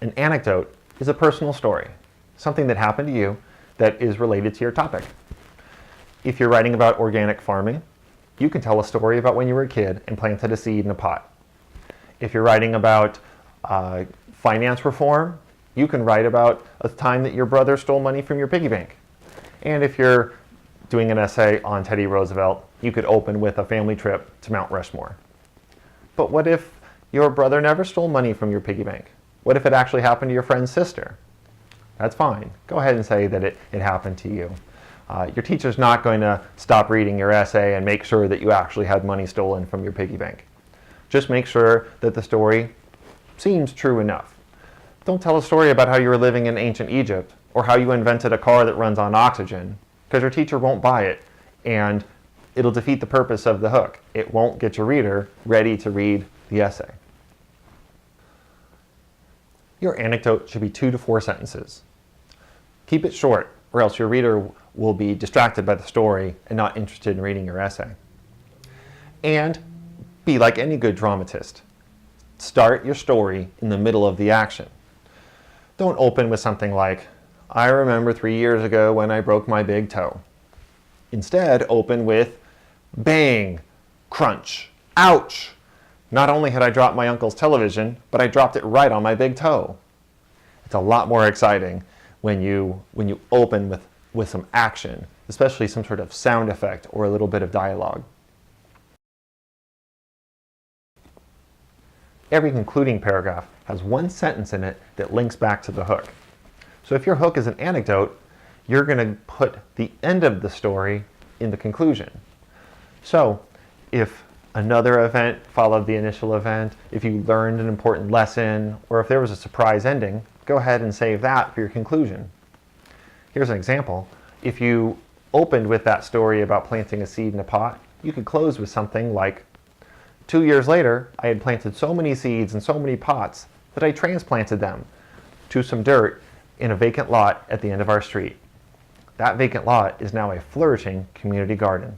An anecdote is a personal story, something that happened to you that is related to your topic. If you're writing about organic farming, you can tell a story about when you were a kid and planted a seed in a pot. If you're writing about finance reform, you can write about a time that your brother stole money from your piggy bank. And if you're doing an essay on Teddy Roosevelt, you could open with a family trip to Mount Rushmore. But what if your brother never stole money from your piggy bank? What if it actually happened to your friend's sister? That's fine. Go ahead and say that it happened to you. Your teacher's not going to stop reading your essay and make sure that you actually had money stolen from your piggy bank. Just make sure that the story seems true enough. Don't tell a story about how you were living in ancient Egypt or how you invented a car that runs on oxygen, because your teacher won't buy it and it'll defeat the purpose of the hook. It won't get your reader ready to read the essay. Your anecdote should be 2 to 4 sentences. Keep it short, or else your reader will be distracted by the story and not interested in reading your essay. And be like any good dramatist. Start your story in the middle of the action. Don't open with something like, "I remember 3 years ago when I broke my big toe." Instead, open with, "Bang, crunch, ouch. Not only had I dropped my uncle's television, but I dropped it right on my big toe." It's a lot more exciting when you open with some action, especially some sort of sound effect or a little bit of dialogue. Every concluding paragraph has one sentence in it that links back to the hook. So if your hook is an anecdote, you're going to put the end of the story in the conclusion. So if another event followed the initial event, if you learned an important lesson, or if there was a surprise ending, go ahead and save that for your conclusion. Here's an example. If you opened with that story about planting a seed in a pot, you could close with something like, 2 years later, I had planted so many seeds in so many pots that I transplanted them to some dirt in a vacant lot at the end of our street. That vacant lot is now a flourishing community garden.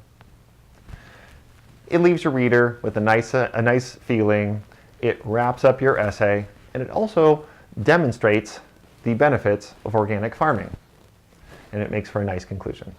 It leaves your reader with a nice feeling. It wraps up your essay, and it also demonstrates the benefits of organic farming. And it makes for a nice conclusion.